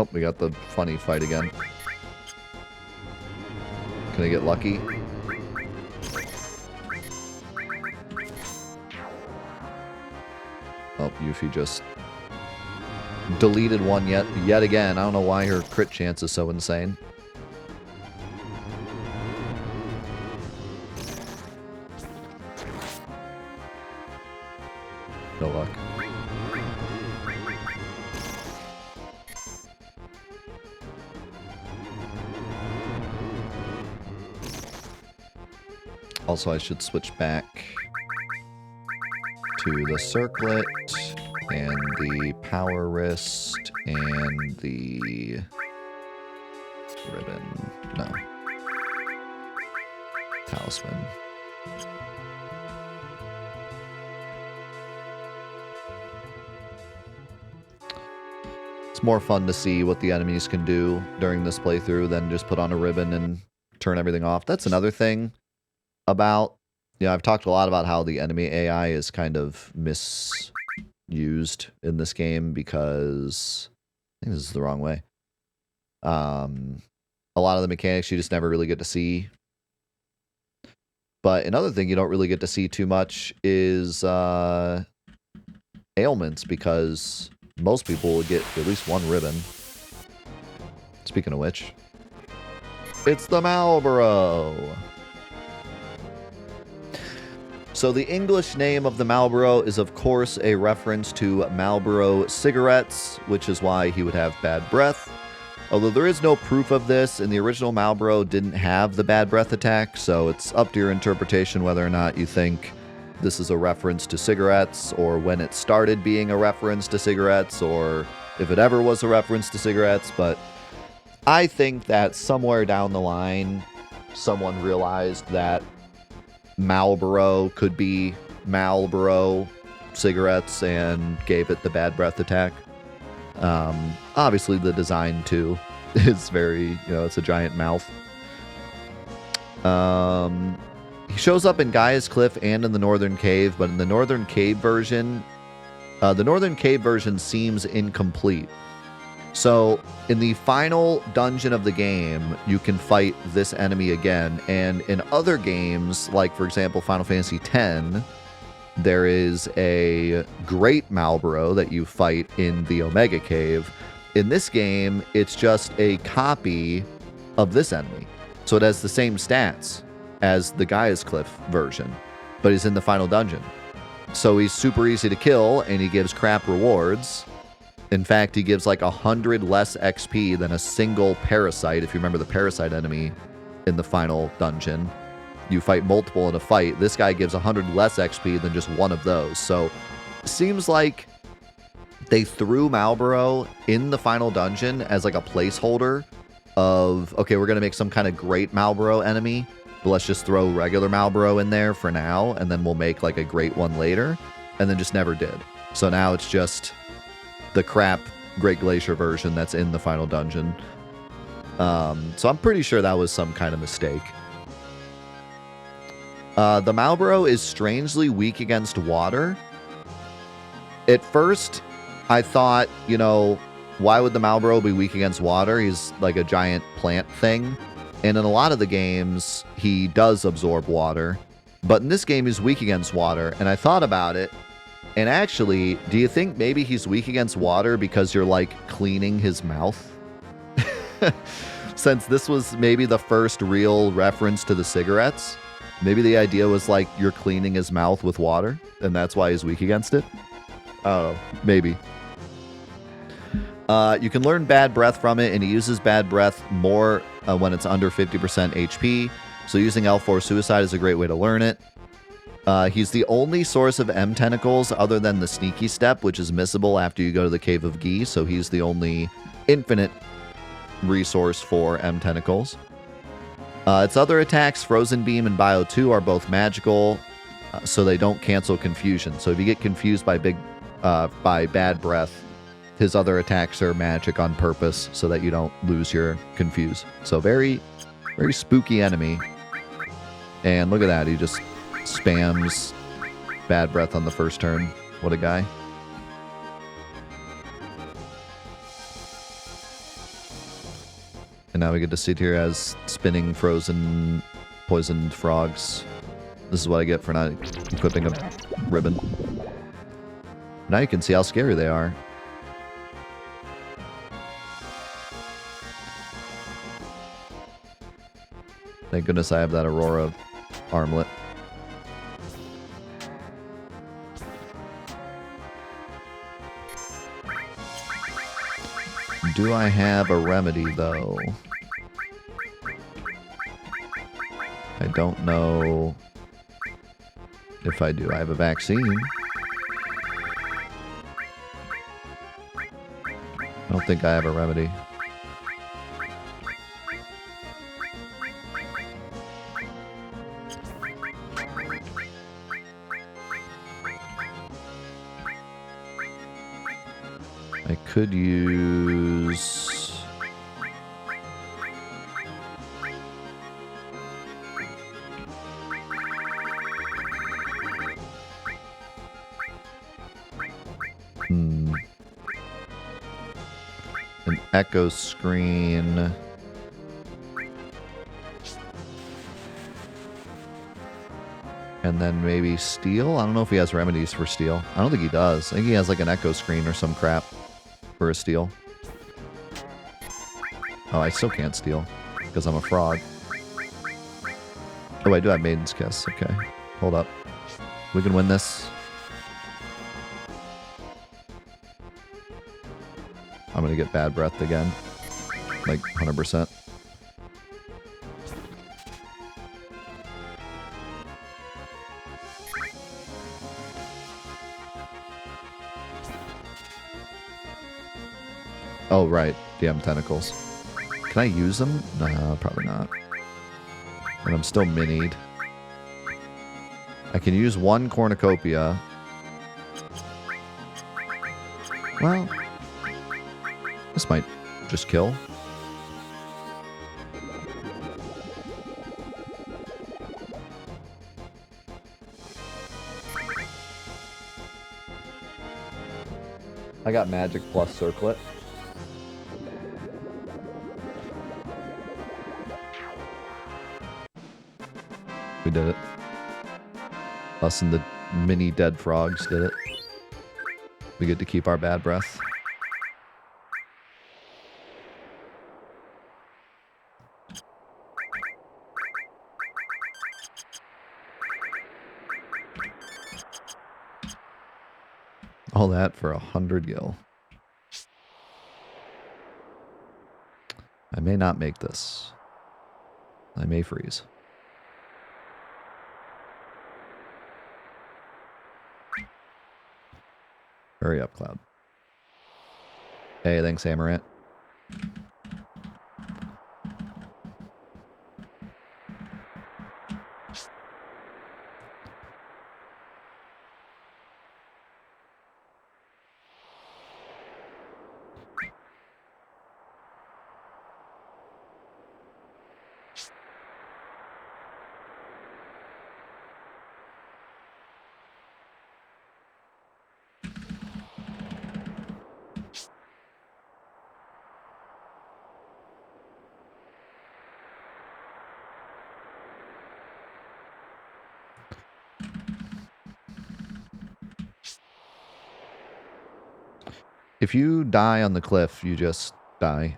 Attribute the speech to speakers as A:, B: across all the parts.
A: Oh, we got the funny fight again. Can I get lucky? Oh, Yuffie just deleted one yet again. I don't know why her crit chance is so insane. No luck. Also, I should switch back to the circlet and the power wrist and the ribbon. No. Talisman. It's more fun to see what the enemies can do during this playthrough than just put on a ribbon and turn everything off. That's another thing about, I've talked a lot about how the enemy AI is kind of misused in this game because I think this is the wrong way. A lot of the mechanics you just never really get to see. But another thing you don't really get to see too much is ailments, because most people will get at least one ribbon. Speaking of which, it's the Marlboro. So the English name of the Marlboro is, of course, a reference to Marlboro cigarettes, which is why he would have bad breath. Although there is no proof of this, and the original Marlboro didn't have the bad breath attack, so it's up to your interpretation whether or not you think this is a reference to cigarettes, or when it started being a reference to cigarettes, or if it ever was a reference to cigarettes. But I think that somewhere down the line, someone realized that Marlboro could be Marlboro cigarettes and gave it the bad breath attack. Obviously the design too is very, it's a giant mouth. He shows up in Gaia's Cliff and in the Northern Cave, but in the Northern Cave version seems incomplete. So in the final dungeon of the game, you can fight this enemy again. And in other games, like for example, Final Fantasy X, there is a Great Marlboro that you fight in the Omega Cave. In this game, it's just a copy of this enemy. So it has the same stats as the Gaia's Cliff version, but he's in the final dungeon. So he's super easy to kill, and he gives crap rewards. In fact, he gives like 100 less XP than a single parasite. If you remember the parasite enemy in the final dungeon, you fight multiple in a fight. This guy gives 100 less XP than just one of those. So it seems like they threw Marlboro in the final dungeon as like a placeholder of, okay, we're going to make some kind of great Marlboro enemy, but let's just throw regular Marlboro in there for now, and then we'll make like a great one later, and then just never did. So now it's just the crap Great Glacier version that's in the final dungeon. So I'm pretty sure that was some kind of mistake. The Marlboro is strangely weak against water. At first, I thought, why would the Marlboro be weak against water? He's like a giant plant thing. And in a lot of the games, he does absorb water. But in this game, he's weak against water. And I thought about it. And actually, do you think maybe he's weak against water because you're like cleaning his mouth? Since this was maybe the first real reference to the cigarettes, maybe the idea was like you're cleaning his mouth with water, and that's why he's weak against it. I don't know, maybe. You can learn bad breath from it, and he uses bad breath more when it's under 50% HP. So using L4 Suicide is a great way to learn it. He's the only source of M tentacles other than the sneaky step, which is missable after you go to the Cave of Gi. So he's the only infinite resource for M tentacles. Its other attacks, Frozen Beam and Bio 2, are both magical, so they don't cancel confusion. So if you get confused by bad breath, his other attacks are magic on purpose so that you don't lose your confuse. So very, very spooky enemy. And look at that, he just spams bad breath on the first turn. What a guy. And now we get to sit here as spinning, frozen, poisoned frogs. This is what I get for not equipping a ribbon. Now you can see how scary they are. Thank goodness I have that Aurora armlet. Do I have a remedy, though? I don't know if I do. I have a vaccine. I don't think I have a remedy. I could use... an echo screen. And then maybe steel? I don't know if he has remedies for steel. I don't think he does. I think he has like an echo screen or some crap for a steel. Oh, I still can't steal because I'm a frog. Oh, I do have Maiden's Kiss. Okay. Hold up. We can win this. I'm going to get bad breath again. Like 100%. Oh, right. DM tentacles. Can I use them? No, probably not. And I'm still minied. I can use one cornucopia. Well, this might just kill. I got magic plus circlet. We did it. Us and the mini dead frogs did it. We get to keep our bad breath. All that for 100 gil. I may not make this. I may freeze. Hurry up, Cloud. Hey, thanks, Amaranth. If you die on the cliff, you just die.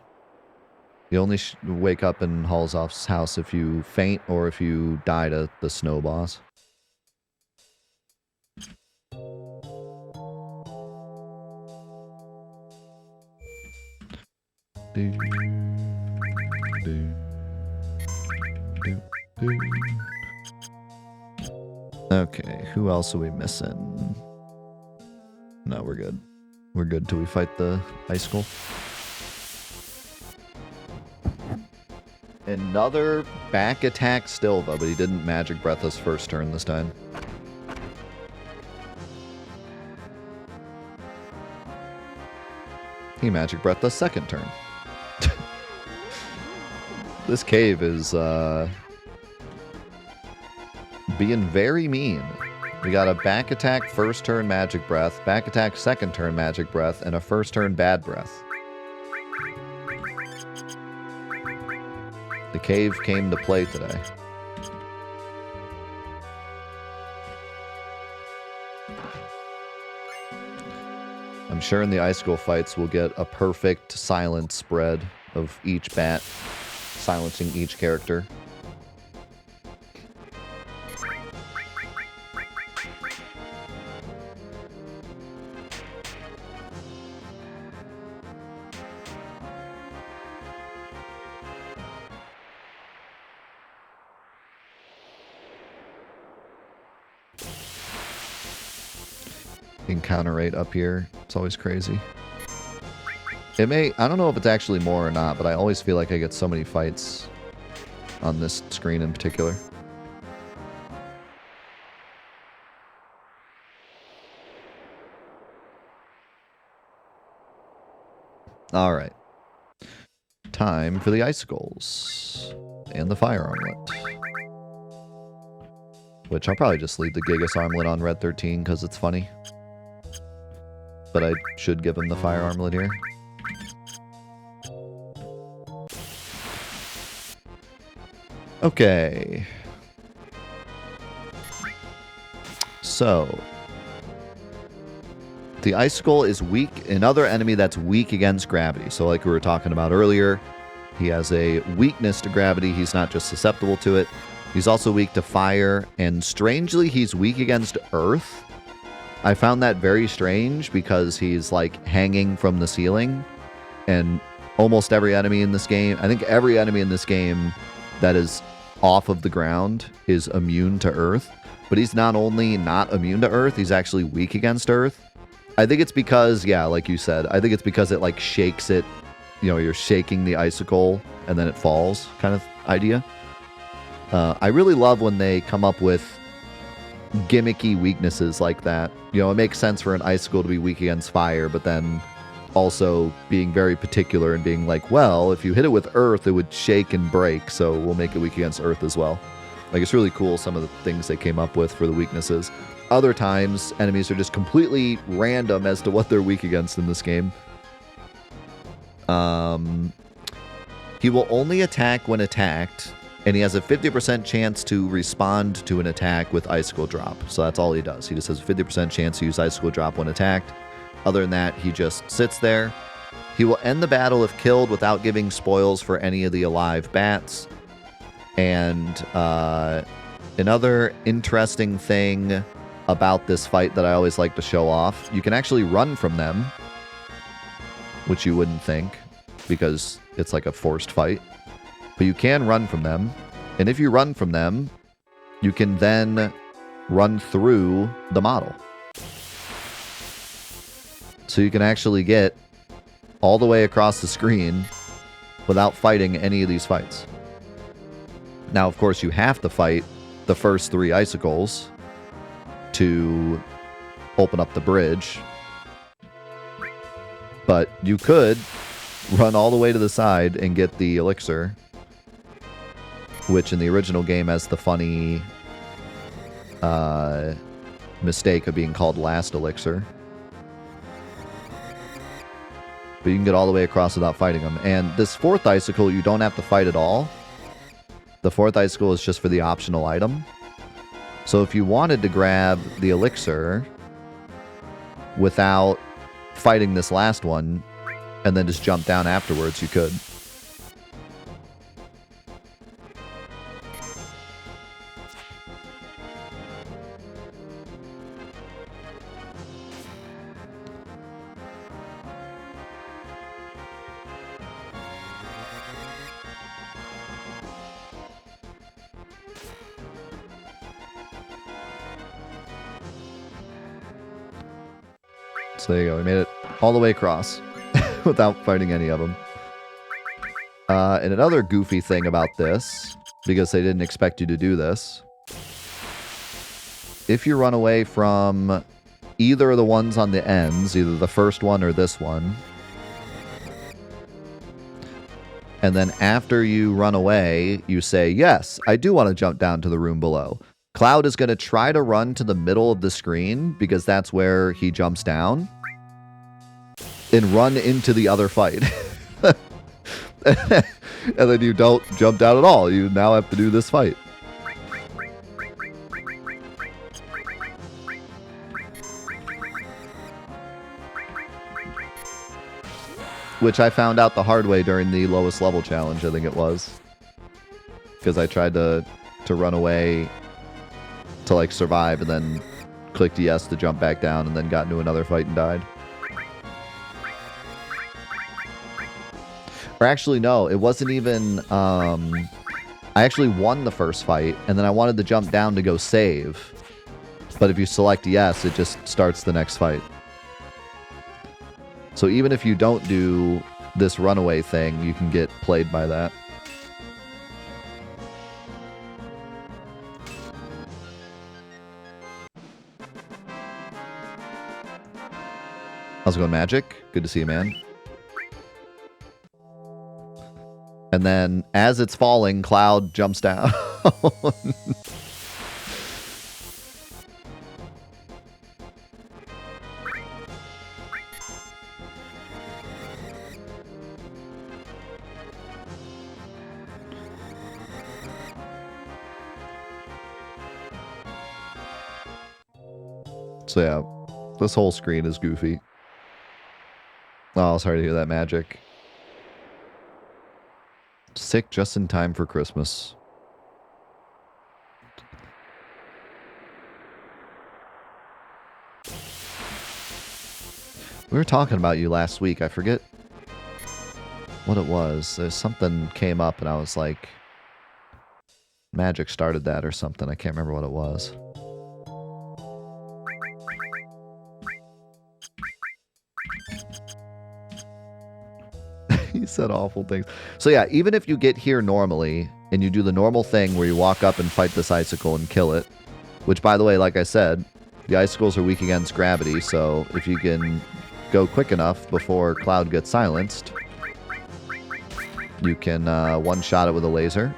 A: You only wake up in Halzoff's house if you faint or if you die to the snow boss. Okay, who else are we missing? No, we're good. We're good till we fight the icicle. Another back attack Stilva, but he didn't magic breath us first turn this time. He magic breathed us second turn. This cave is being very mean. We got a back attack first turn magic breath, back attack second turn magic breath, and a first turn bad breath. The cave came to play today. I'm sure in the icicle fights we'll get a perfect silence spread of each bat silencing each character. Encounter rate up here. It's always crazy. It may... I don't know if it's actually more or not, but I always feel like I get so many fights on this screen in particular. Alright. Time for the icicles. And the fire armlet. Which I'll probably just leave the Gigas armlet on Red 13 because it's funny. But I should give him the fire armlet here. Okay. So. The icicle is weak. Another enemy that's weak against gravity. So like we were talking about earlier, he has a weakness to gravity. He's not just susceptible to it. He's also weak to fire. And strangely, he's weak against earth. I found that very strange because he's like hanging from the ceiling, and almost every enemy in this game, I think every enemy in this game that is off of the ground is immune to earth, but he's not only not immune to earth, he's actually weak against earth. I think it's because, yeah, like you said, I think it's because it like shakes it, you know, you're shaking the icicle and then it falls kind of idea. I really love when they come up with gimmicky weaknesses like that. You know, it makes sense for an icicle to be weak against fire, but then also being very particular and being like, well, if you hit it with earth, it would shake and break, so we'll make it weak against earth as well. Like, it's really cool, some of the things they came up with for the weaknesses. Other times, enemies are just completely random as to what they're weak against in this game. He will only attack when attacked, and he has a 50% chance to respond to an attack with Icicle Drop. So that's all he does. He just has a 50% chance to use Icicle Drop when attacked. Other than that, he just sits there. He will end the battle if killed without giving spoils for any of the alive bats. And another interesting thing about this fight that I always like to show off, you can actually run from them, which you wouldn't think because it's like a forced fight. But you can run from them, and if you run from them, you can then run through the model. So you can actually get all the way across the screen without fighting any of these fights. Now, of course, you have to fight the first 3 icicles to open up the bridge. But you could run all the way to the side and get the elixir, which in the original game has the funny mistake of being called last elixir. But you can get all the way across without fighting them. And this 4th icicle, you don't have to fight at all. The 4th icicle is just for the optional item. So if you wanted to grab the elixir without fighting this last one, and then just jump down afterwards, you could. So there you go. We made it all the way across without fighting any of them. And another goofy thing about this, because they didn't expect you to do this, if you run away from either of the ones on the ends, either the first one or this one, and then after you run away, you say, yes, I do want to jump down to the room below. Cloud is going to try to run to the middle of the screen because that's where he jumps down and run into the other fight. And then you don't jump down at all. You now have to do this fight. Which I found out the hard way during the lowest level challenge, I think it was. Because I tried to run away to like survive and then clicked yes to jump back down and then got into another fight and died. Or actually, no, it wasn't even... I actually won the first fight, and then I wanted to jump down to go save. But if you select yes, it just starts the next fight. So even if you don't do this runaway thing, you can get played by that. How's it going, Magic? Good to see you, man. And then, as it's falling, Cloud jumps down. So yeah, this whole screen is goofy. Oh, sorry to hear that, Magic. Sick just in time for Christmas. We were talking about you last week. I forget what it was. There's something came up and I was like, Magic started that or something. I can't remember what it was. He said awful things. So yeah, even if you get here normally and you do the normal thing where you walk up and fight this icicle and kill it, which by the way, like I said, the icicles are weak against gravity, so if you can go quick enough before Cloud gets silenced, you can one-shot it with a laser.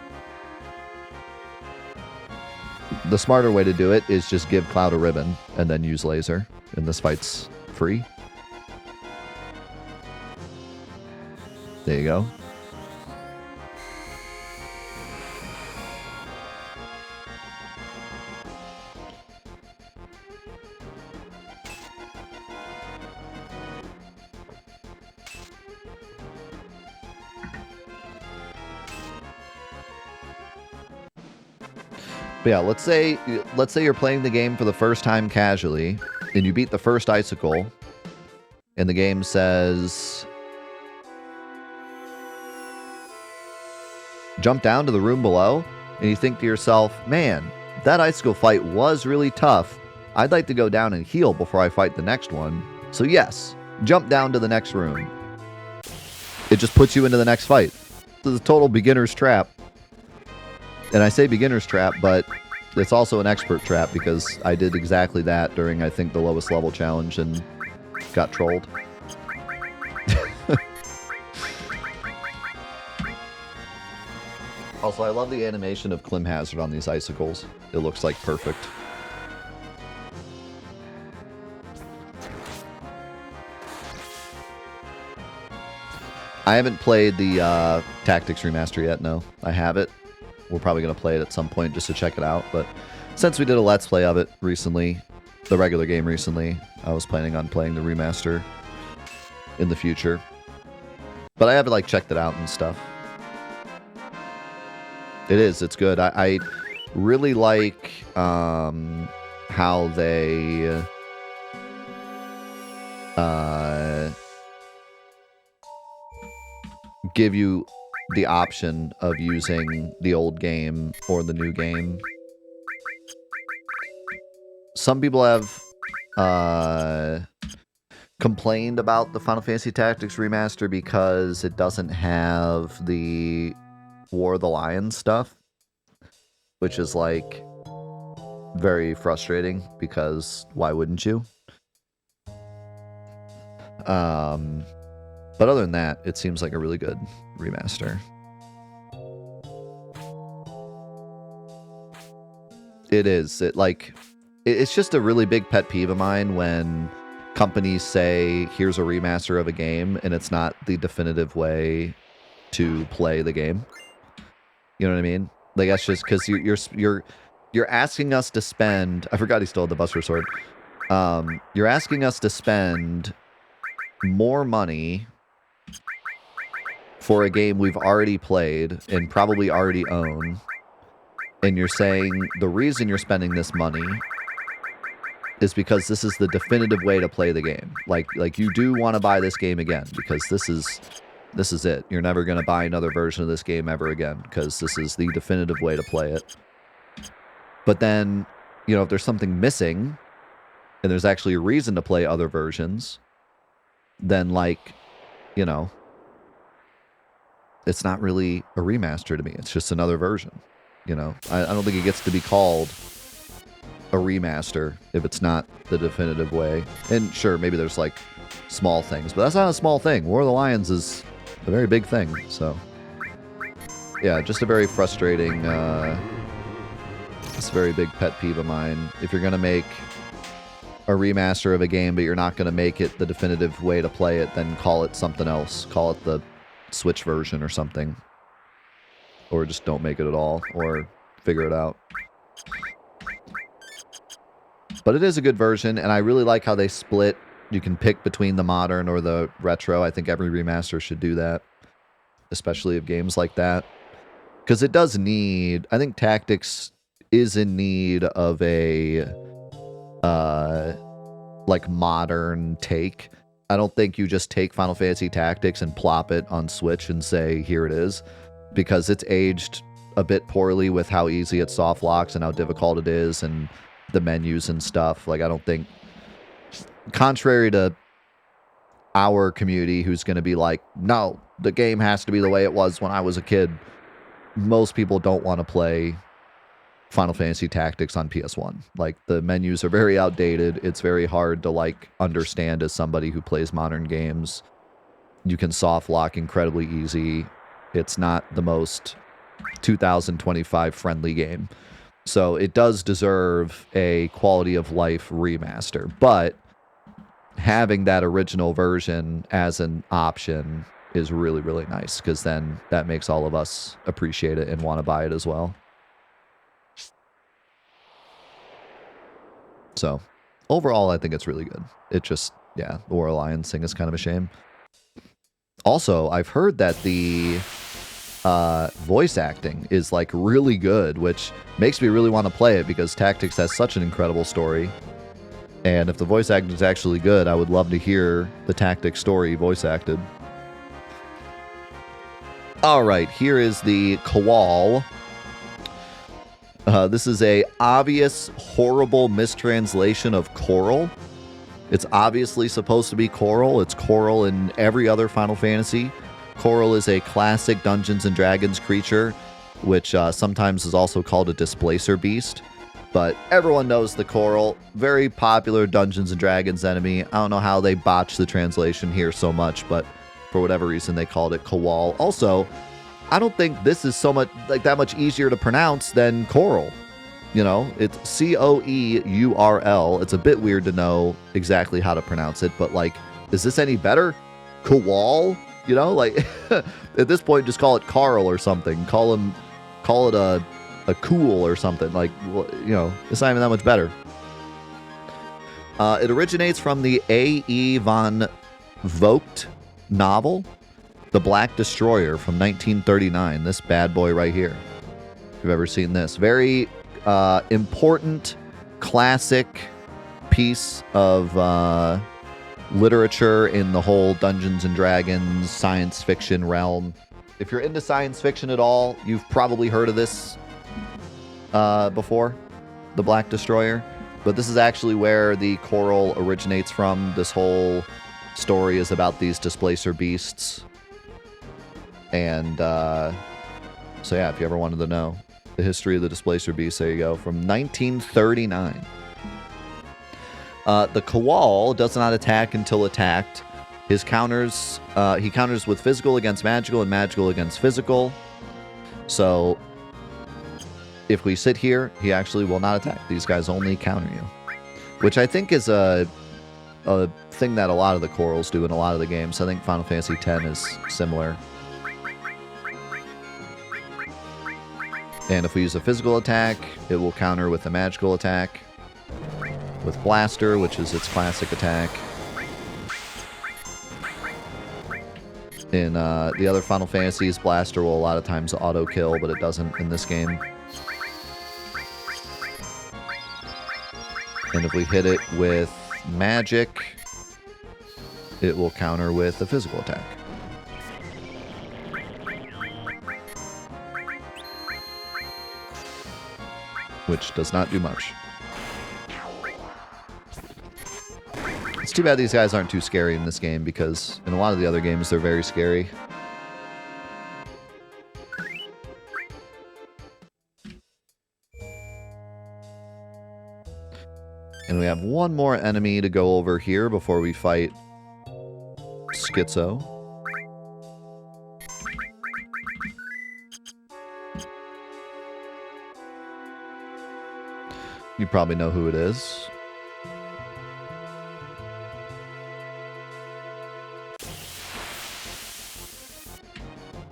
A: The smarter way to do it is just give Cloud a ribbon and then use laser, and this fight's free. There you go. But yeah, let's say you're playing the game for the first time casually, and you beat the first icicle, and the game says, jump down to the room below, and you think to yourself, man, that icicle fight was really tough. I'd like to go down and heal before I fight the next one. So yes, jump down to the next room. It just puts you into the next fight. This is a total beginner's trap. And I say beginner's trap, but it's also an expert trap because I did exactly that during, I think, the lowest level challenge and got trolled. Also, I love the animation of Clim Hazard on these icicles. It looks like perfect. I haven't played the Tactics Remaster yet, no. I have it. We're probably going to play it at some point just to check it out. But since we did a Let's Play of it recently, the regular game recently, I was planning on playing the remaster in the future. But I haven't, like, checked it out and stuff. It is. It's good. I really like how they give you the option of using the old game or the new game. Some people have complained about the Final Fantasy Tactics Remaster because it doesn't have the War of the Lions stuff, which is like very frustrating because why wouldn't you? But other than that, it seems like a really good remaster. It is. It's just a really big pet peeve of mine when companies say, here's a remaster of a game, and it's not the definitive way to play the game. You know what I mean? Like, that's just because you're asking us to spend. I forgot he stole the Buster Sword. You're asking us to spend more money for a game we've already played and probably already own, and you're saying the reason you're spending this money is because this is the definitive way to play the game. Like you do want to buy this game again because this is it. You're never going to buy another version of this game ever again because this is the definitive way to play it. But then, you know, if there's something missing and there's actually a reason to play other versions, then, like, you know, it's not really a remaster to me. It's just another version. You know, I don't think it gets to be called a remaster if it's not the definitive way. And sure, maybe there's like small things, but that's not a small thing. War of the Lions is a very big thing. So yeah, just a very frustrating, it's a very big pet peeve of mine. If you're going to make a remaster of a game, but you're not going to make it the definitive way to play it, then call it something else. Call it the Switch version or something. Or just don't make it at all, or figure it out. But it is a good version, and I really like how they split. You can pick between the modern or the retro. I think every remaster should do that, especially of games like that. Because it does need... I think Tactics is in need of a... like, modern take. I don't think you just take Final Fantasy Tactics and plop it on Switch and say, here it is. Because it's aged a bit poorly with how easy it soft locks and how difficult it is and the menus and stuff. Like, I don't think... Contrary to our community who's going to be like, no, the game has to be the way it was when I was a kid. Most people don't want to play Final Fantasy Tactics on PS1. Like, the menus are very outdated. It's very hard to, like, understand as somebody who plays modern games. You can soft lock incredibly easy. It's not the most 2025 friendly game. So it does deserve a quality of life remaster. But having that original version as an option is really, really nice, because then that makes all of us appreciate it and want to buy it as well. So overall, I think it's really good. It just, yeah, the War of the Lions thing is kind of a shame. Also, I've heard that the voice acting is, like, really good, which makes me really want to play it because Tactics has such an incredible story. And if the voice acting is actually good, I would love to hear the Tactics story voice acted. All right, here is the Koal. This is a obvious, horrible mistranslation of coral. It's obviously supposed to be coral. It's coral in every other Final Fantasy. Coral is a classic Dungeons & Dragons creature, which sometimes is also called a displacer beast. But everyone knows the coral. Very popular Dungeons & Dragons enemy. I don't know how they botched the translation here so much, but for whatever reason they called it Koal. Also, I don't think this is so much, like, that much easier to pronounce than coral. You know, it's Coeurl. It's a bit weird to know exactly how to pronounce it, but, like, is this any better? Koal? You know, like, at this point, just call it Carl or something. Call it a cool or something. Like, well, you know, it's not even that much better. It originates from the A.E. von Vogt novel, The Black Destroyer from 1939. This bad boy right here. If you've ever seen this. Very important, classic piece of literature in the whole Dungeons & Dragons science fiction realm. If you're into science fiction at all, you've probably heard of this before, The Black Destroyer. But this is actually where the coral originates from. This whole story is about these displacer beasts. And so yeah, if you ever wanted to know the history of the displacer beasts, there you go, from 1939. The Koal does not attack until attacked. His counters, he counters with physical against magical and magical against physical. So if we sit here, he actually will not attack. These guys only counter you, which I think is a thing that a lot of the corals do in a lot of the games. I think Final Fantasy X is similar. And if we use a physical attack, it will counter with a magical attack. With Blaster, which is its classic attack. In the other Final Fantasies, Blaster will a lot of times auto-kill, but it doesn't in this game. And if we hit it with magic, it will counter with a physical attack. Which does not do much. It's too bad these guys aren't too scary in this game, because in a lot of the other games, they're very scary. And we have one more enemy to go over here before we fight Schizo. You probably know who it is.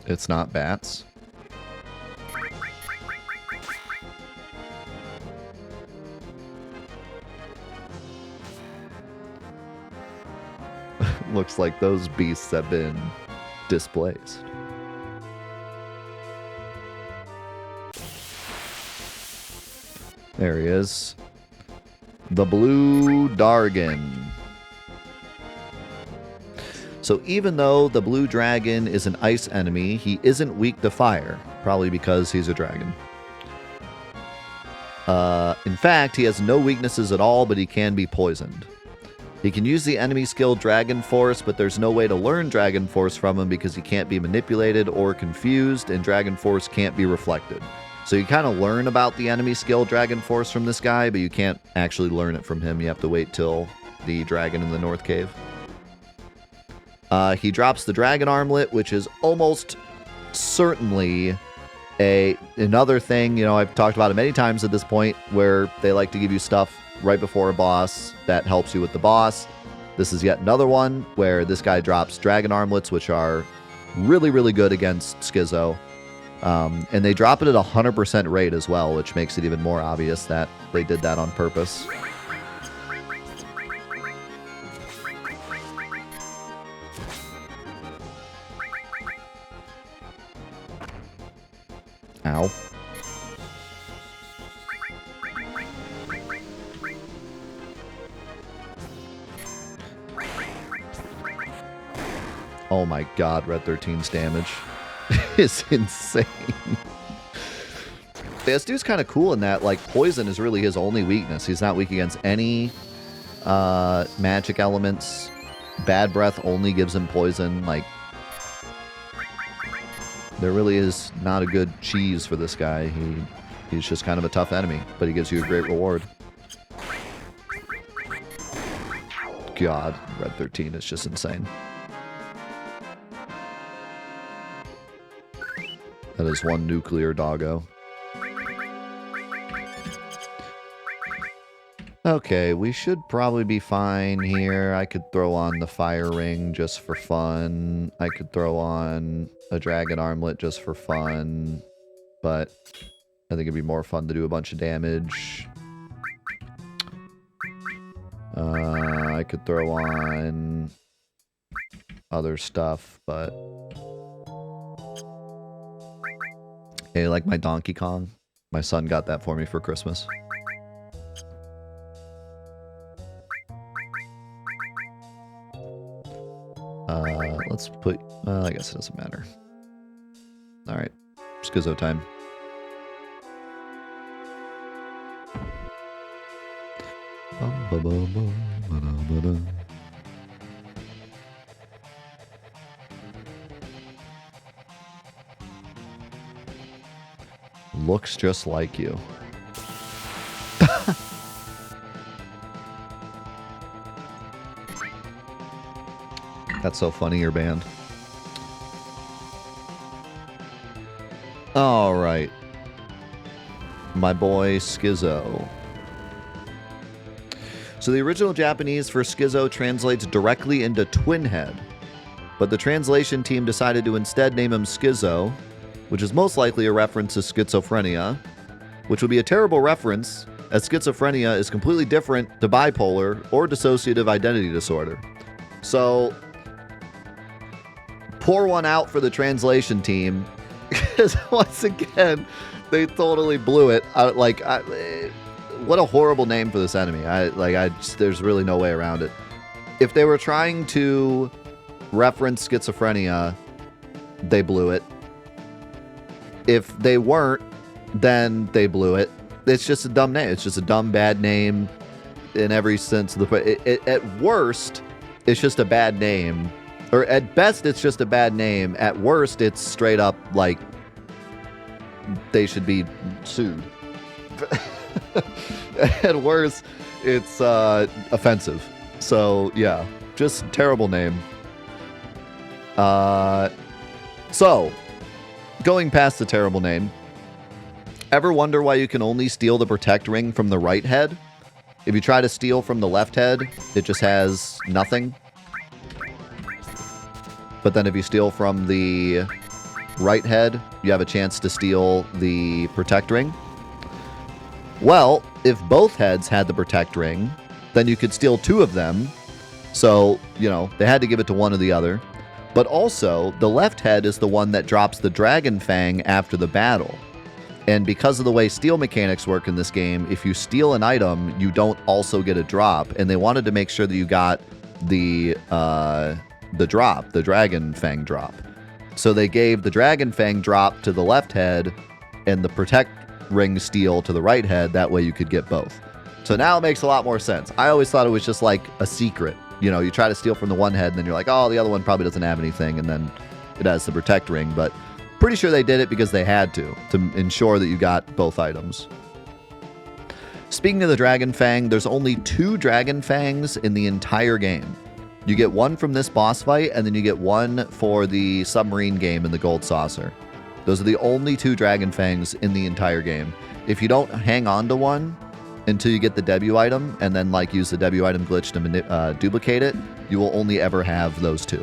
A: It's not bats. Looks like those beasts have been displaced. There he is. The Blue Dargon. So even though the Blue Dragon is an ice enemy, he isn't weak to fire. Probably because he's a dragon. In fact, he has no weaknesses at all, but he can be poisoned. He can use the enemy skill Dragon Force, but there's no way to learn Dragon Force from him because he can't be manipulated or confused, and Dragon Force can't be reflected. So you kind of learn about the enemy skill Dragon Force from this guy, but you can't actually learn it from him. You have to wait till the dragon in the North Cave. He drops the Dragon Armlet, which is almost certainly another thing, you know, I've talked about it many times at this point, where they like to give you stuff right before a boss that helps you with the boss. This is yet another one where this guy drops Dragon Armlets, which are really, really good against Schizo. And they drop it at 100% rate as well, which makes it even more obvious that they did that on purpose. Ow. Oh my god, Red 13's damage is insane. This dude's kind of cool in that, like, poison is really his only weakness. He's not weak against any magic elements. Bad breath only gives him poison. Like, there really is not a good cheese for this guy. He's just kind of a tough enemy, but he gives you a great reward. God, Red 13 is just insane. That is one nuclear doggo. Okay, we should probably be fine here. I could throw on the fire ring just for fun. I could throw on a dragon armlet just for fun. But I think it'd be more fun to do a bunch of damage. I could throw on other stuff, but... Hey, like my Donkey Kong? My son got that for me for Christmas. Let's put... I guess it doesn't matter. Alright. Schizo time. Looks just like you. That's so funny, your band. Alright. My boy Schizo. So the original Japanese for Schizo translates directly into Twin Head, but the translation team decided to instead name him Schizo which is most likely a reference to schizophrenia, which would be a terrible reference, as schizophrenia is completely different to bipolar or dissociative identity disorder. So, pour one out for the translation team, because once again, they totally blew it. What a horrible name for this enemy. There's really no way around it. If they were trying to reference schizophrenia, they blew it. If they weren't, then they blew it. It's just a dumb name. It's just a dumb, bad name in every sense of the... At worst, it's just a bad name. Or at best, it's just a bad name. At worst, it's straight up like they should be sued. At worst, it's offensive. So, yeah. Just terrible name. So, going past the terrible name, ever wonder why you can only steal the protect ring from the right head? If you try to steal from the left head, it just has nothing. But then if you steal from the right head, you have a chance to steal the protect ring. Well, if both heads had the protect ring, then you could steal 2 of them. So, you know, they had to give it to one or the other. But also, the left head is the one that drops the Dragon Fang after the battle. And because of the way steal mechanics work in this game, if you steal an item, you don't also get a drop. And they wanted to make sure that you got the drop, the Dragon Fang drop. So they gave the Dragon Fang drop to the left head and the Protect Ring steal to the right head. That way you could get both. So now it makes a lot more sense. I always thought it was just like a secret. You know, you try to steal from the one head and then you're like, oh, the other one probably doesn't have anything. And then it has the Protect Ring. But pretty sure they did it because they had to ensure that you got both items. Speaking of the Dragon Fang, there's only 2 Dragon Fangs in the entire game. You get one from this boss fight, and then you get one for the submarine game in the Gold Saucer. Those are the only 2 Dragon Fangs in the entire game. If you don't hang on to one until you get the debut item, and then like use the debut item glitch to duplicate it, you will only ever have those 2.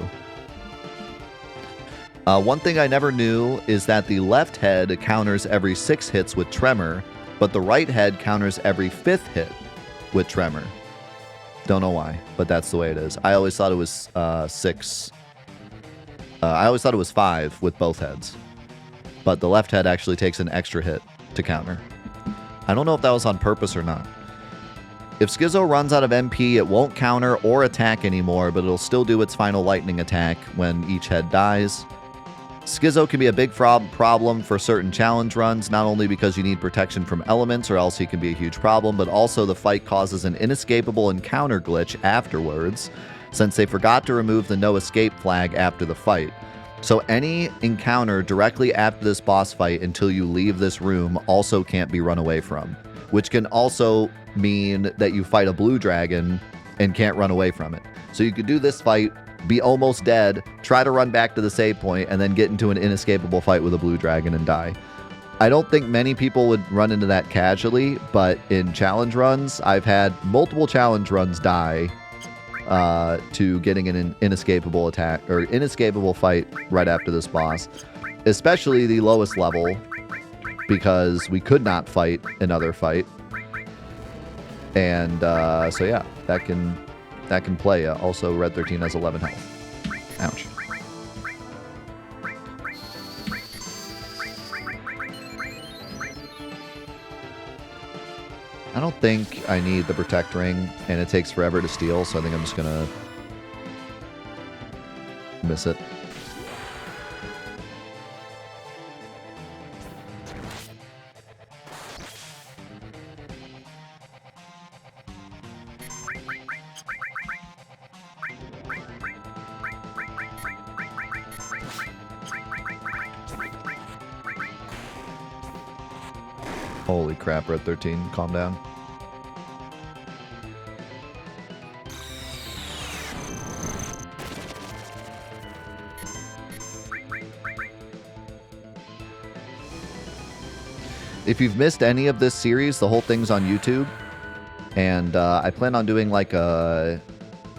A: One thing I never knew is that the left head counters every 6 hits with Tremor, but the right head counters every 5th hit with Tremor. Don't know why, but that's the way it is. I always thought it was 6. I always thought it was 5 with both heads. But the left head actually takes an extra hit to counter. I don't know if that was on purpose or not. If Schizo runs out of MP, it won't counter or attack anymore, but it'll still do its final lightning attack when each head dies. Schizo can be a big problem for certain challenge runs, not only because you need protection from elements or else he can be a huge problem, but also the fight causes an inescapable encounter glitch afterwards, since they forgot to remove the no escape flag after the fight. So any encounter directly after this boss fight until you leave this room also can't be run away from, which can also mean that you fight a blue dragon and can't run away from it. So you could do this fight, be almost dead, try to run back to the save point, and then get into an inescapable fight with a blue dragon and die. I don't think many people would run into that casually, but in challenge runs, I've had multiple challenge runs die to getting an inescapable attack or inescapable fight right after this boss, especially the lowest level, because we could not fight another fight. And so yeah, that can play. Also, Red 13 has 11 health. Ouch. I don't think I need the Protect Ring, and it takes forever to steal, so I think I'm just gonna miss it. Holy crap, Red 13, calm down. If you've missed any of this series, the whole thing's on YouTube. And I plan on doing like a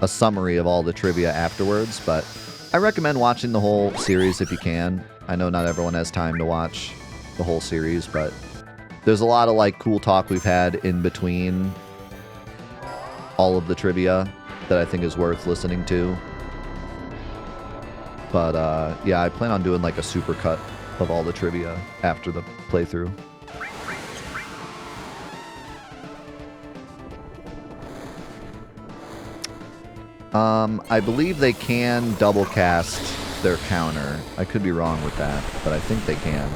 A: summary of all the trivia afterwards, but I recommend watching the whole series if you can. I know not everyone has time to watch the whole series, but there's a lot of like cool talk we've had in between all of the trivia that I think is worth listening to. But yeah, I plan on doing like a supercut of all the trivia after the playthrough. I believe they can double cast their counter. I could be wrong with that, but I think they can.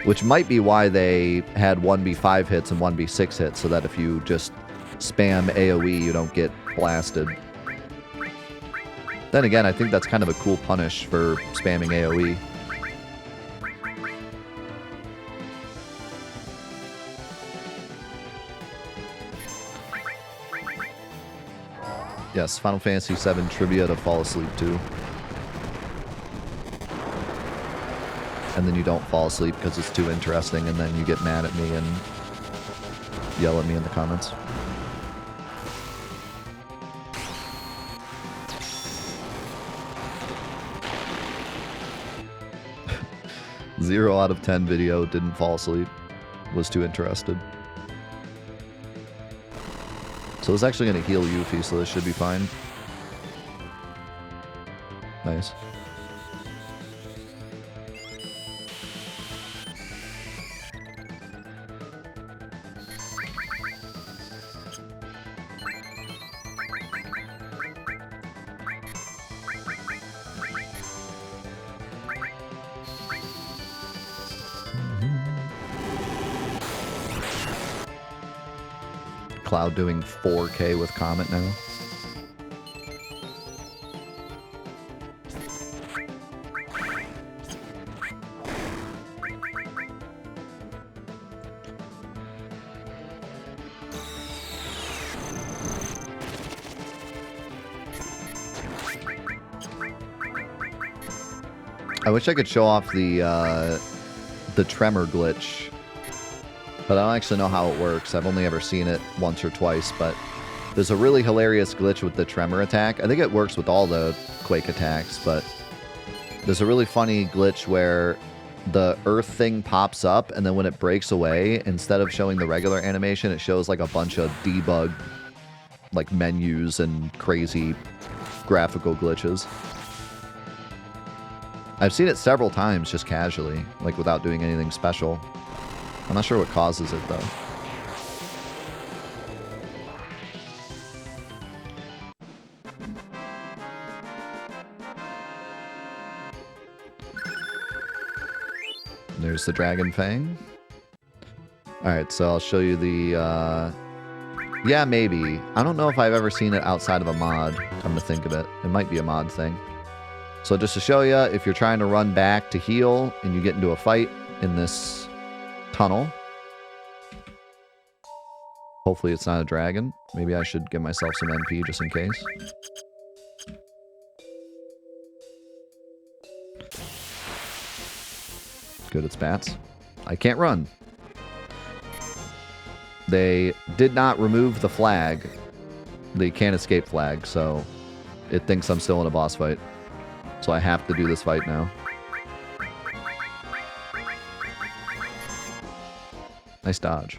A: Which might be why they had 1B5 hits and 1B6 hits, so that if you just spam AoE, you don't get blasted. Then again, I think that's kind of a cool punish for spamming AoE. Yes, Final Fantasy VII trivia to fall asleep to. And then you don't fall asleep because it's too interesting, and then you get mad at me and yell at me in the comments. Zero out of 10 video, didn't fall asleep. Was too interested. So it's actually going to heal Yuffie, so this should be fine. Nice. Cloud doing 4K with Comet now. I wish I could show off the tremor glitch, but I don't actually know how it works. I've only ever seen it once or twice, but there's a really hilarious glitch with the tremor attack. I think it works with all the Quake attacks, but there's a really funny glitch where the earth thing pops up, and then when it breaks away, instead of showing the regular animation, it shows like a bunch of debug like menus and crazy graphical glitches. I've seen it several times just casually, like without doing anything special. I'm not sure what causes it, though. There's the Dragon Fang. Alright, so I'll show you the, yeah, maybe. I don't know if I've ever seen it outside of a mod, come to think of it. It might be a mod thing. So just to show you, if you're trying to run back to heal and you get into a fight in this tunnel, hopefully it's not a dragon. Maybe I should give myself some MP just in case. Good, it's bats. I can't run. They did not remove the flag. The can't escape flag, so it thinks I'm still in a boss fight. So I have to do this fight now. Nice dodge.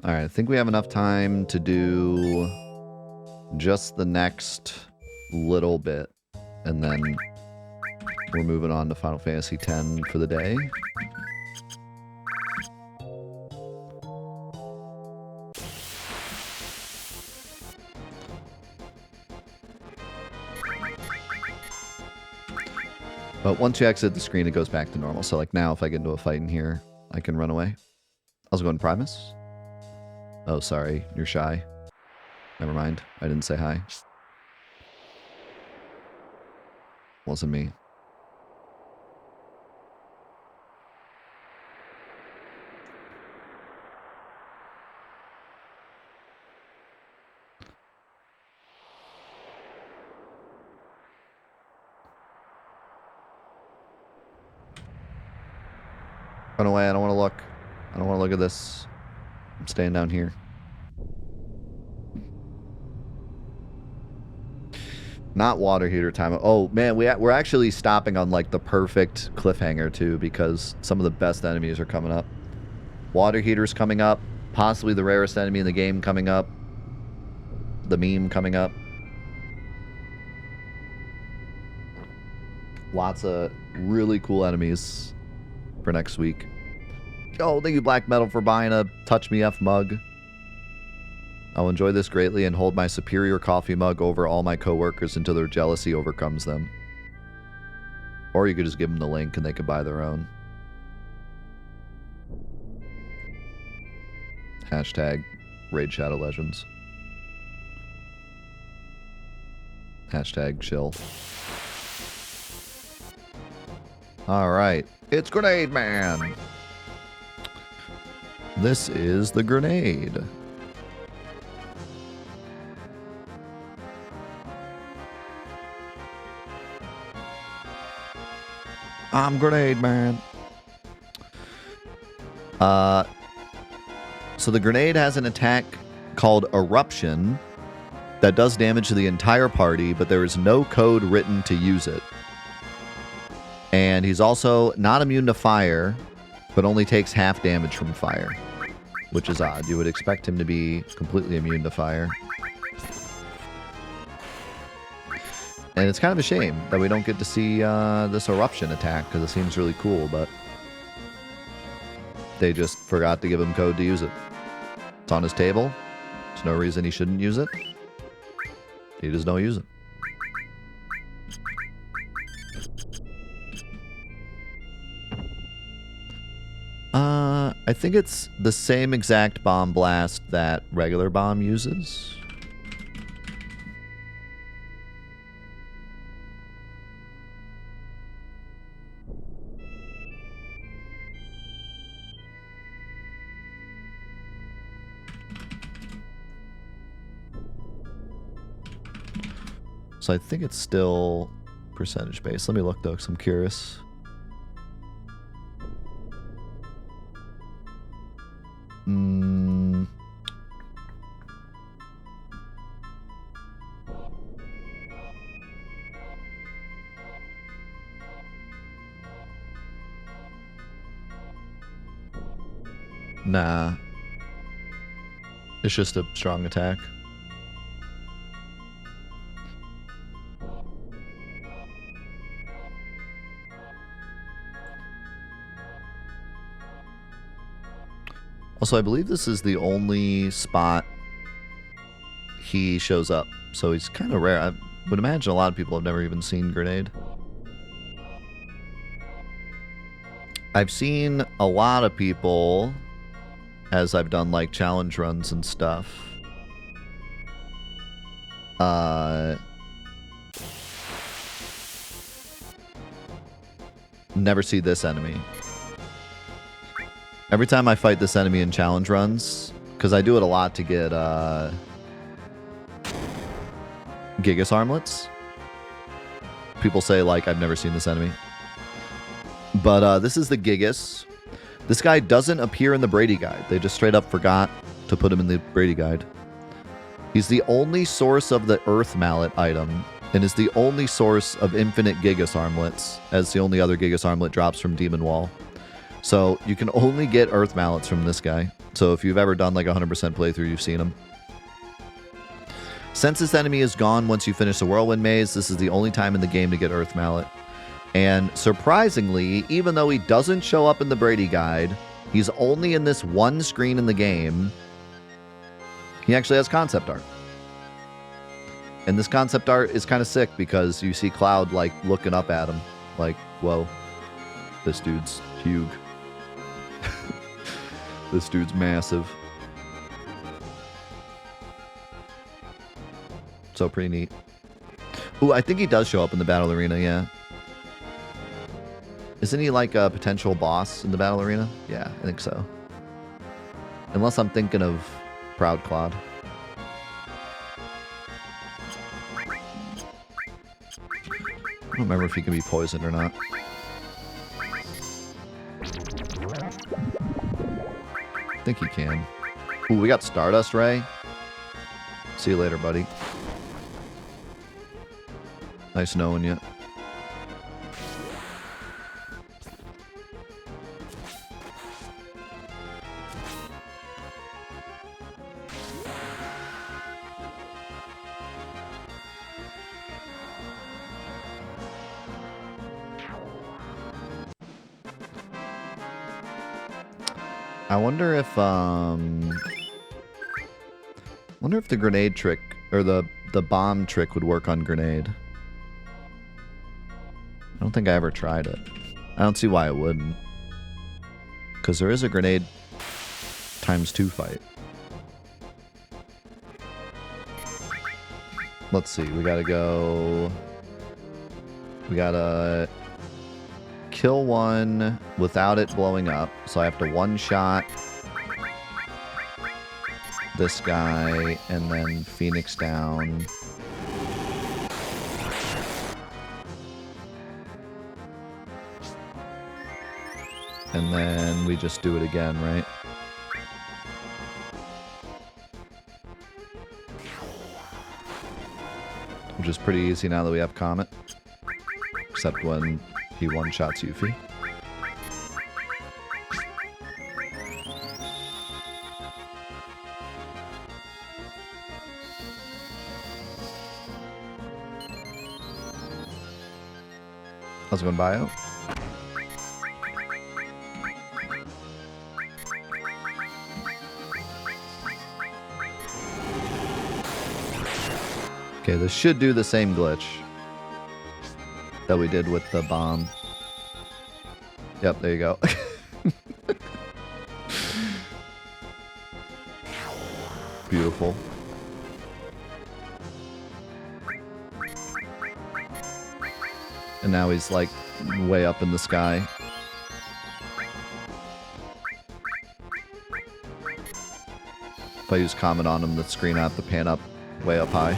A: Alright, I think we have enough time to do just the next little bit, and then we're moving on to Final Fantasy X for the day. But once you exit the screen, it goes back to normal. So like now, if I get into a fight in here, I can run away. How's it going, Primus? Oh, sorry. You're shy. Never mind. I didn't say hi. Wasn't me. Run away. I don't want to look. I don't want to look at this. I'm staying down here. Not water heater time. Oh, man, we're actually stopping on, like, the perfect cliffhanger, too, because some of the best enemies are coming up. Water heater's coming up. Possibly the rarest enemy in the game coming up. The meme coming up. Lots of really cool enemies for next week. Oh, thank you, Black Metal, for buying a Touch Me F mug. I'll enjoy this greatly and hold my superior coffee mug over all my coworkers until their jealousy overcomes them. Or you could just give them the link and they could buy their own. Hashtag Raid Shadow Legends. Hashtag chill. Alright. It's Grenade Man! This is the grenade. I'm Grenade Man. So the grenade has an attack called Eruption that does damage to the entire party, but there is no code written to use it. And he's also not immune to fire, but only takes half damage from fire, which is odd. You would expect him to be completely immune to fire. And it's kind of a shame that we don't get to see this Eruption attack, because it seems really cool, but they just forgot to give him code to use it. It's on his table. There's no reason he shouldn't use it. He just don't use it. I think it's the same exact bomb blast that regular bomb uses. So I think it's still percentage based. Let me look though, because I'm curious. Nah. It's just a strong attack. Also, I believe this is the only spot he shows up, so he's kind of rare. I would imagine a lot of people have never even seen Grenade. I've seen a lot of people, as I've done like challenge runs and stuff, never see this enemy. Every time I fight this enemy in challenge runs, because I do it a lot to get Gigas armlets, people say, like, I've never seen this enemy. But this is the Gigas. This guy doesn't appear in the Brady Guide. They just straight up forgot to put him in the Brady Guide. He's the only source of the Earth Mallet item, and is the only source of infinite Gigas armlets, as the only other Gigas armlet drops from Demon Wall. So you can only get Earth Mallets from this guy. So if you've ever done like a 100% playthrough, you've seen him. Since this enemy is gone once you finish the Whirlwind Maze, this is the only time in the game to get Earth Mallet. And surprisingly, even though he doesn't show up in the Brady Guide, he's only in this one screen in the game. He actually has concept art. And this concept art is kind of sick because you see Cloud like looking up at him. Like, whoa, this dude's huge. This dude's massive. So pretty neat. Ooh, I think he does show up in the battle arena, yeah. Isn't he like a potential boss in the battle arena? Yeah, I think so. Unless I'm thinking of Proud Cloud. I don't remember if he can be poisoned or not. think he can. Ooh, we got Stardust Ray. See you later, buddy. Nice knowing you. I wonder if the grenade trick or the bomb trick would work on grenade. I don't think I ever tried it. I don't see why it wouldn't. Because there is a grenade ×2 fight. Let's see. We gotta go. We gotta kill one without it blowing up. So I have to one-shot this guy and then Phoenix down. And then we just do it again, right? Which is pretty easy now that we have Comet. Except when he one-shots Yuffie. How's it going, Bio? Okay, this should do the same glitch that we did with the bomb. Yep, there you go. Beautiful. And now he's like way up in the sky. If I use Comet on him, the screen I have to pan up way up high.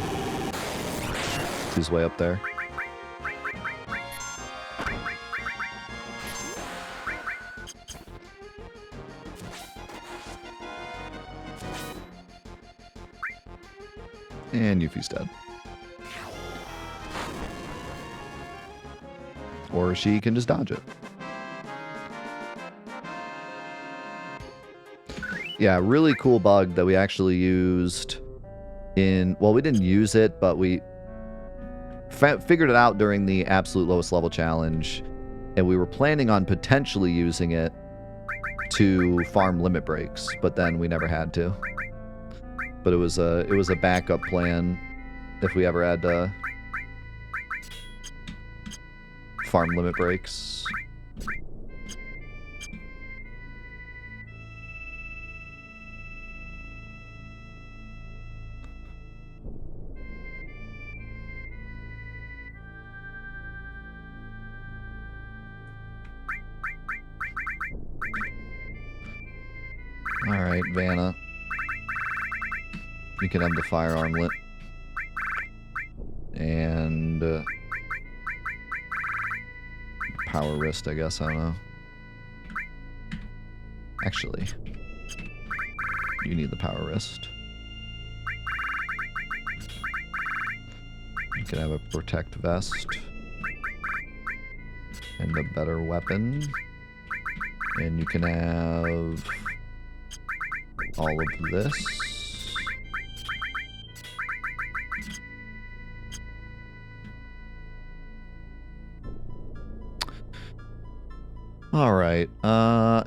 A: He's way up there. And Yuffie's dead. Or she can just dodge it. Yeah, really cool bug that we actually used in... Well, we didn't use it, but we figured it out during the absolute lowest level challenge. And we were planning on potentially using it to farm limit breaks, but then we never had to. But it was a backup plan if we ever had to farm limit breaks. All right, Vanna. You can have the fire armlet. And power wrist, I guess. I don't know. Actually, you need the power wrist. You can have a protect vest. And a better weapon. And you can have all of this. All right.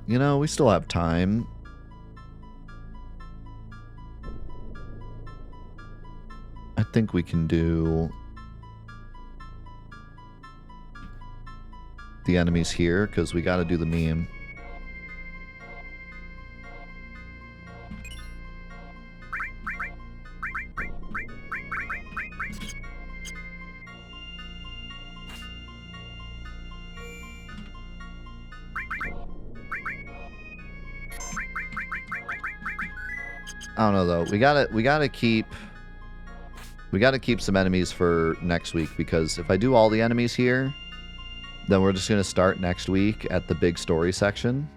A: You know, we still have time. I think we can do the enemies here because we got to do the meme. I don't know though. We gotta keep some enemies for next week because if I do all the enemies here, then we're just gonna start next week at the big story section.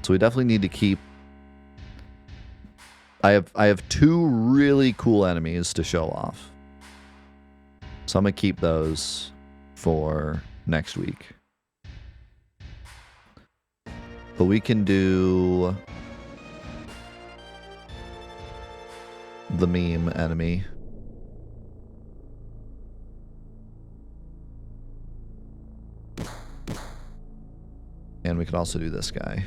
A: So So we definitely need to keep... I have 2 really cool enemies to show off. So I'm going to keep those for next week. But we can do the meme enemy. And we can also do this guy.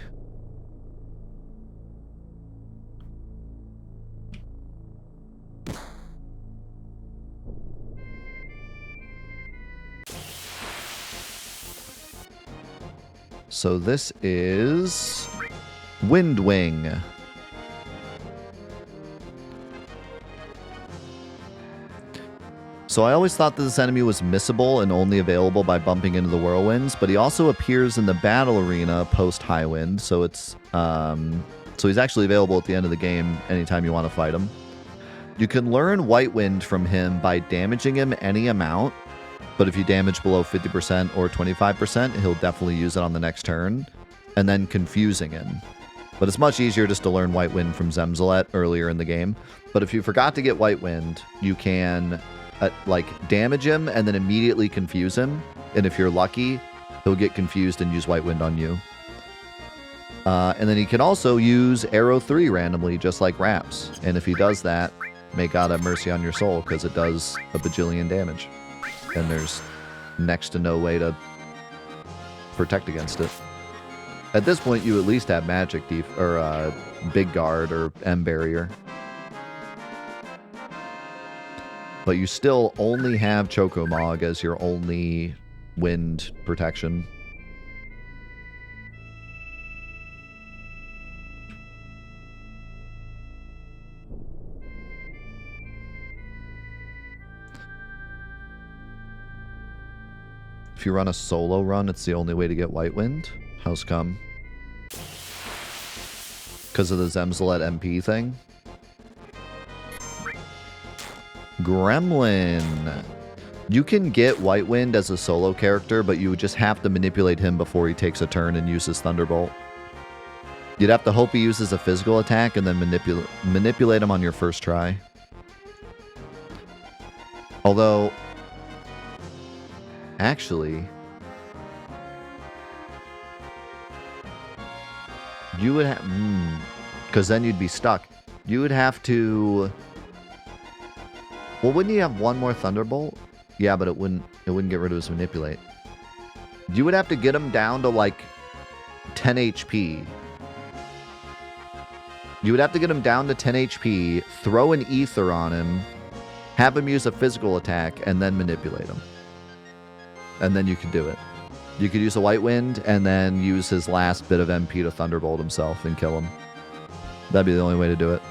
A: So this is Windwing. So I always thought that this enemy was missable and only available by bumping into the whirlwinds, but he also appears in the battle arena post Highwind, so it's so he's actually available at the end of the game anytime you want to fight him. You can learn White Wind from him by damaging him any amount, but if you damage below 50% or 25%, he'll definitely use it on the next turn, and then confusing him. But it's much easier just to learn White Wind from Zemzalet earlier in the game. But if you forgot to get White Wind, you can like damage him and then immediately confuse him. And if you're lucky, he'll get confused and use White Wind on you. And then he can also use Arrow 3 randomly, just like Raps. And if he does that, may God have mercy on your soul, because it does a bajillion damage. And there's next to no way to protect against it. At this point, you at least have Magic or Big Guard or M Barrier. But you still only have Chocomog as your only wind protection. If you run a solo run, it's the only way to get White Wind. How's come? Because of the Zemzalet MP thing? Gremlin. You can get White Wind as a solo character, but you would just have to manipulate him before he takes a turn and uses Thunderbolt. You'd have to hope he uses a physical attack and then manipulate him on your first try. Although, actually, you would have... because then you'd be stuck. You would have to... Well, wouldn't he have one more Thunderbolt? Yeah, but it wouldn't get rid of his Manipulate. You would have to get him down to, like, 10 HP. You would have to get him down to 10 HP, throw an Ether on him, have him use a physical attack, and then manipulate him. And then you could do it. You could use a White Wind, and then use his last bit of MP to Thunderbolt himself and kill him. That'd be the only way to do it.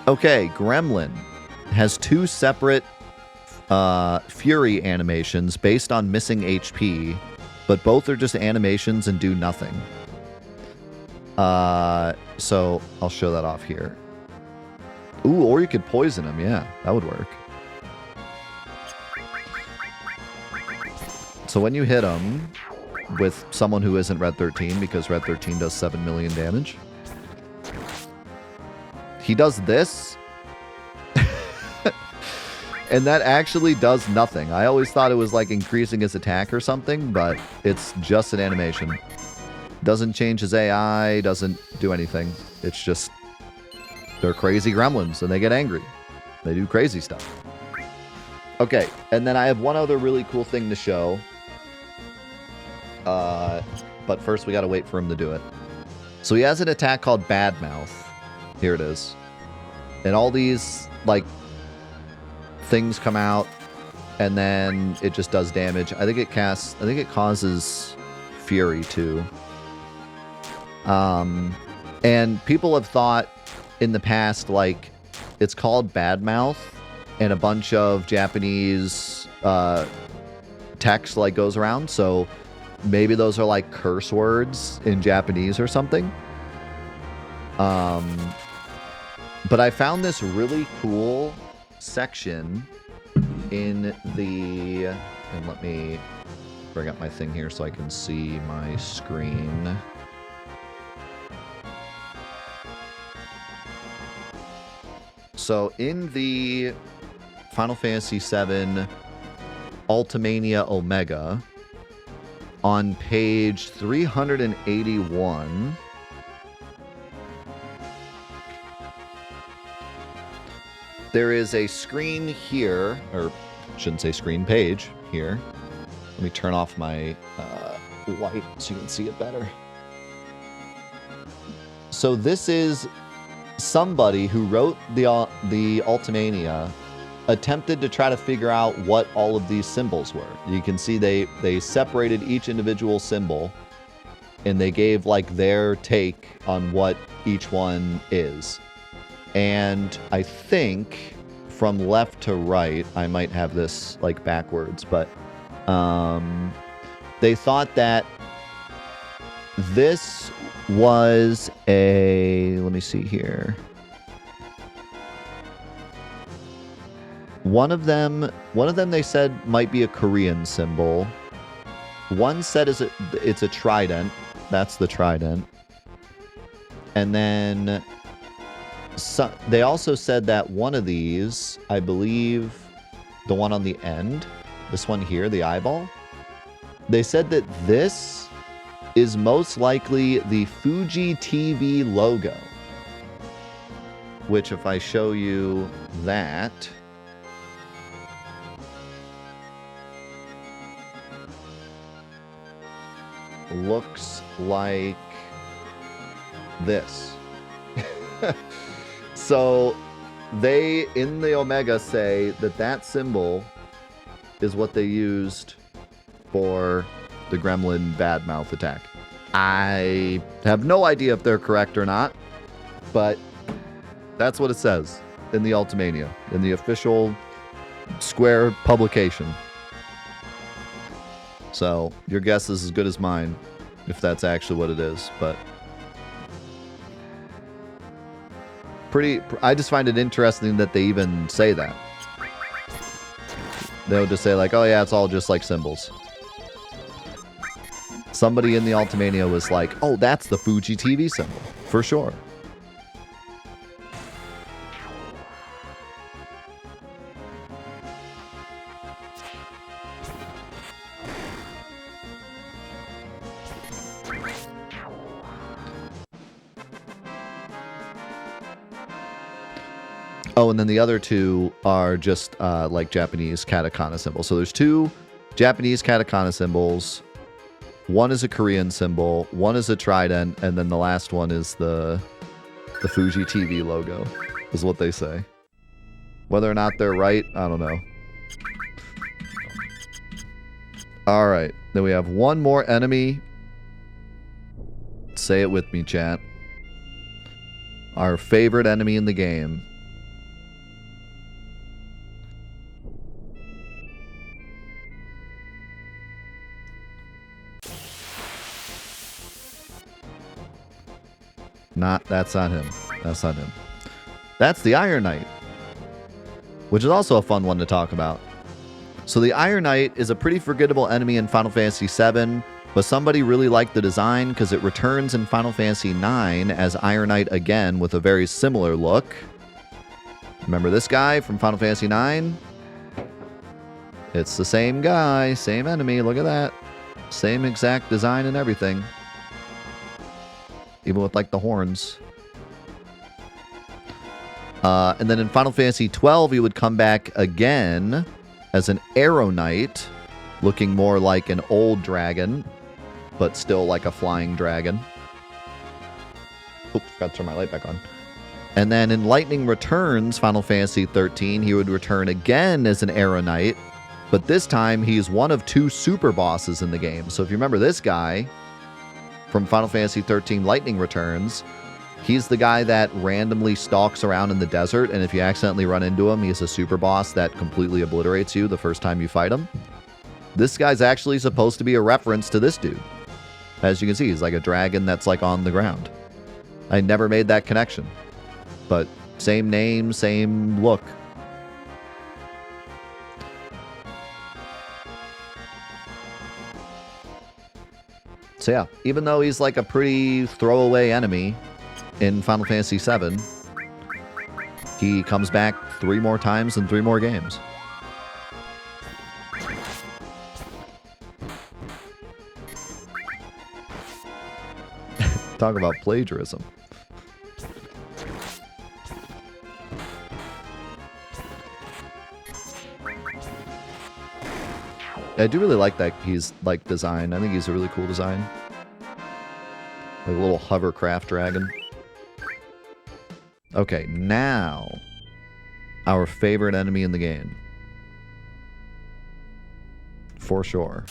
A: Okay, Gremlin has 2 separate Fury animations based on missing HP, but both are just animations and do nothing. So I'll show that off here. Ooh, or you could poison him. Yeah, that would work. So when you hit him with someone who isn't Red 13, because Red 13 does 7 million damage, he does this, and that actually does nothing. I always thought it was like increasing his attack or something, but it's just an animation. Doesn't change his AI, doesn't do anything. It's just, they're crazy gremlins, and they get angry. They do crazy stuff. Okay, and then I have one other really cool thing to show. But first we gotta wait for him to do it. So he has an attack called Badmouth. Here it is. And all these, like, things come out, and then it just does damage. I think it causes Fury, too. And people have thought in the past, like, it's called Badmouth, and a bunch of Japanese text, like, goes around, so maybe those are, like, curse words in Japanese or something. But I found this really cool section in the... And let me bring up my thing here so I can see my screen. So in the Final Fantasy VII Ultimania Omega, on page 381, there is a screen here, or shouldn't say screen, page here. Let me turn off my light so you can see it better. So this is somebody who wrote the Ultimania attempted to try to figure out what all of these symbols were. You can see they separated each individual symbol and they gave like their take on what each one is. And I think from left to right, I might have this like backwards, but they thought that this was a, let me see here. One of them they said might be a Korean symbol. One said it's a trident. That's the trident. And then they also said that one of these, I believe the one on the end, this one here, the eyeball, they said that this is most likely the Fuji TV logo. Which if I show you that, looks like this. So they in the Omega say that that symbol is what they used for the gremlin badmouth attack. I have no idea if they're correct or not, but that's what it says in the Ultimania, in the official Square publication. So your guess is as good as mine if that's actually what it is, but I just find it interesting that they even say that. They'll just say like, oh yeah, it's all just like symbols. Somebody in the Ultimania was like, oh, that's the Fuji TV symbol, for sure. Oh, and then the other two are just like Japanese katakana symbols. So there's two Japanese katakana symbols. One is a Korean symbol. One is a trident. And then the last one is the Fuji TV logo, is what they say. Whether or not they're right, I don't know. All right. Then we have one more enemy. Say it with me, chat. Our favorite enemy in the game. That's not him. That's not him. That's the Iron Knight, which is also a fun one to talk about. So the Iron Knight is a pretty forgettable enemy in Final Fantasy VII, but somebody really liked the design because it returns in Final Fantasy IX as Iron Knight again with a very similar look. Remember this guy from Final Fantasy IX? It's the same guy, same enemy. Look at that. Same exact design and everything. Even with like the horns. And then in Final Fantasy XII, he would come back again as an Arrow Knight, looking more like an old dragon, but still like a flying dragon. Oops, forgot to turn my light back on. And then in Lightning Returns, Final Fantasy XIII, he would return again as an Arrow Knight, but this time he's one of two super bosses in the game. So if you remember this guy from Final Fantasy XIII Lightning Returns, he's the guy that randomly stalks around in the desert, and if you accidentally run into him, he's a super boss that completely obliterates you the first time you fight him. This guy's actually supposed to be a reference to this dude. As you can see, he's like a dragon that's like on the ground. I never made that connection. But same name, same look. So yeah, even though he's like a pretty throwaway enemy in Final Fantasy VII, he comes back 3 more times in 3 more games. Talk about plagiarism. I do really like that he's like design. I think he's a really cool design. Like a little hovercraft dragon. Okay, now our favorite enemy in the game. For sure.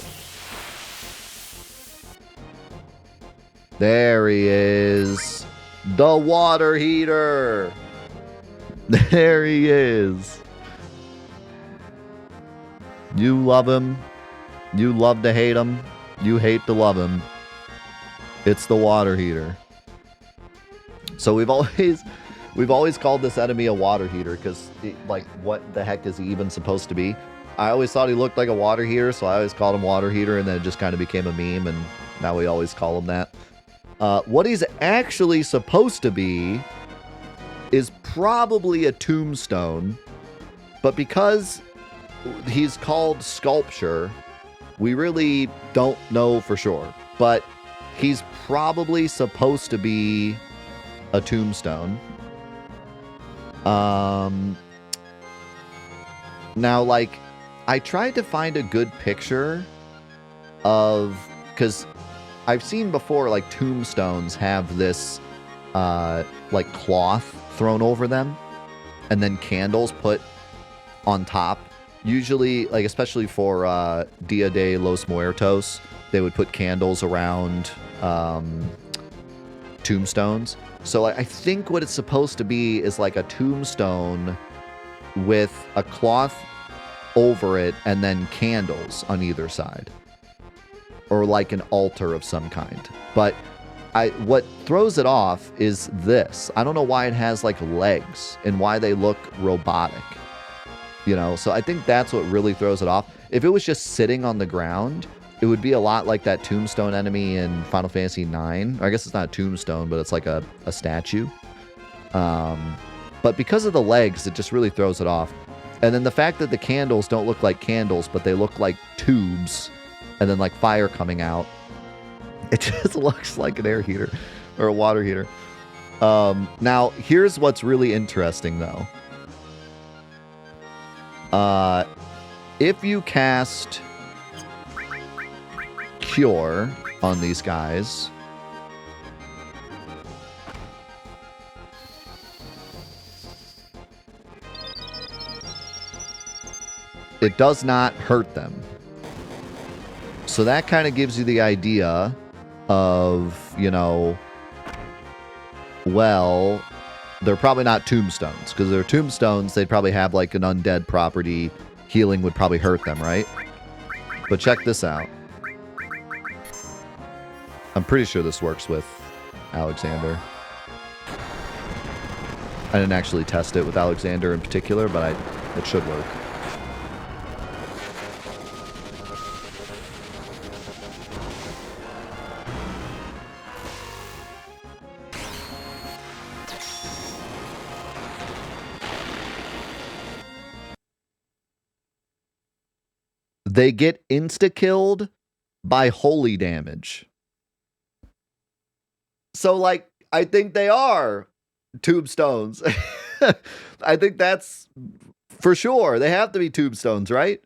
A: There he is. The water heater. There he is. You love him. You love to hate him. You hate to love him. It's the water heater. So we've always called this enemy a water heater because, like, what the heck is he even supposed to be? I always thought he looked like a water heater, so I always called him water heater, and then it just kind of became a meme, and now we always call him that. What he's actually supposed to be is probably a tombstone, but because he's called Sculpture, we really don't know for sure. But he's probably supposed to be a tombstone. Now, like, I tried to find a good picture of, because I've seen before, like, tombstones have this, like, cloth thrown over them, and then candles put on top. Usually, like, especially for Dia de los Muertos, they would put candles around tombstones. So, like, I think what it's supposed to be is like a tombstone with a cloth over it and then candles on either side. Or like an altar of some kind. But what throws it off is this. I don't know why it has like legs and why they look robotic. You know, so I think that's what really throws it off. If it was just sitting on the ground, it would be a lot like that tombstone enemy in Final Fantasy IX. Or I guess it's not a tombstone, but it's like a statue. But because of the legs, it just really throws it off. And then the fact that the candles don't look like candles, but they look like tubes, and then like fire coming out, it just looks like an air heater or a water heater. Now, here's what's really interesting, though. If you cast Cure on these guys, it does not hurt them. So that kind of gives you the idea of, you know, well, they're probably not tombstones, because they're tombstones, they'd probably have like an undead property. Healing would probably hurt them, right? But check this out. I'm pretty sure this works with Alexander. I didn't actually test it with Alexander in particular, but it should work. They get insta-killed by holy damage. So, like, I think they are tombstones. I think that's for sure. They have to be tombstones, right?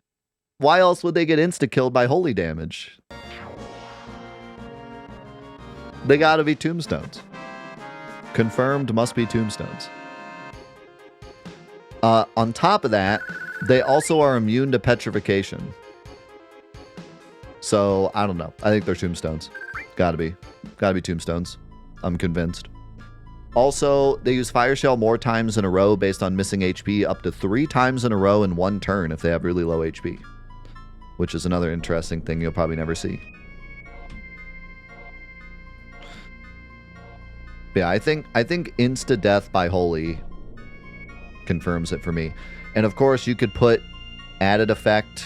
A: Why else would they get insta-killed by holy damage? They gotta be tombstones. Confirmed, must be tombstones. On top of that, they also are immune to petrification. So, I don't know. I think they're tombstones. Gotta be. Gotta be tombstones. I'm convinced. Also, they use Fire Shell more times in a row based on missing HP, up to 3 times in a row in one turn if they have really low HP. Which is another interesting thing you'll probably never see. But yeah, I think insta-death by holy confirms it for me. And of course, you could put added effect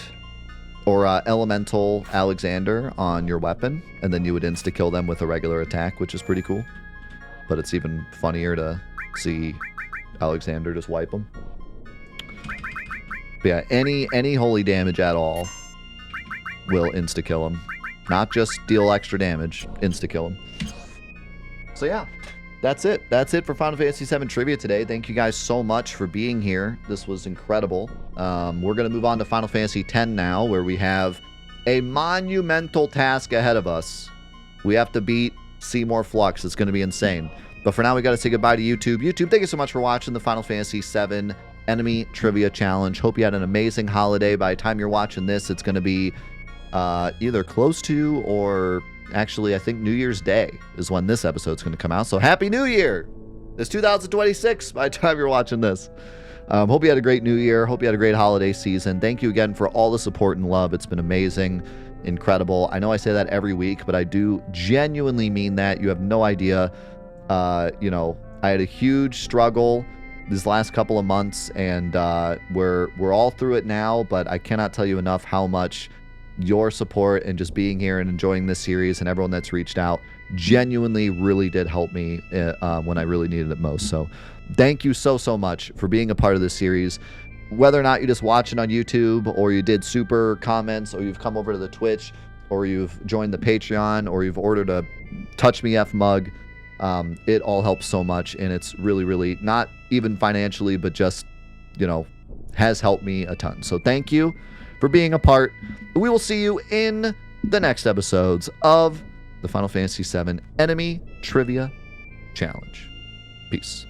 A: or Elemental Alexander on your weapon, and then you would insta-kill them with a regular attack, which is pretty cool. But it's even funnier to see Alexander just wipe them. But yeah, any holy damage at all will insta-kill him. Not just deal extra damage, insta-kill him. So yeah, that's it. That's it for Final Fantasy VII Trivia today. Thank you guys so much for being here. This was incredible. We're going to move on to Final Fantasy X now, where we have a monumental task ahead of us. We have to beat Seymour Flux. It's going to be insane. But for now, we got to say goodbye to YouTube. YouTube, thank you so much for watching the Final Fantasy VII Enemy Trivia Challenge. Hope you had an amazing holiday. By the time you're watching this, it's going to be either close to or actually, I think New Year's Day is when this episode's going to come out. So Happy New Year! It's 2026 by the time you're watching this. Hope you had a great New Year. Hope you had a great holiday season. Thank you again for all the support and love. It's been amazing, incredible. I know I say that every week, but I do genuinely mean that. You have no idea. You know, I had a huge struggle these last couple of months, and we're all through it now, but I cannot tell you enough how much your support and just being here and enjoying this series and everyone that's reached out genuinely really did help me when I really needed it most. So thank you so much for being a part of this series. Whether or not you just watch it on YouTube, or you did super comments, or you've come over to the Twitch, or you've joined the Patreon, or you've ordered a Touch Me F mug, it all helps so much, and it's really not even financially, but just, you know, has helped me a ton. So thank you for being a part. We will see you in the next episodes of the Final Fantasy VII Enemy Trivia Challenge. Peace.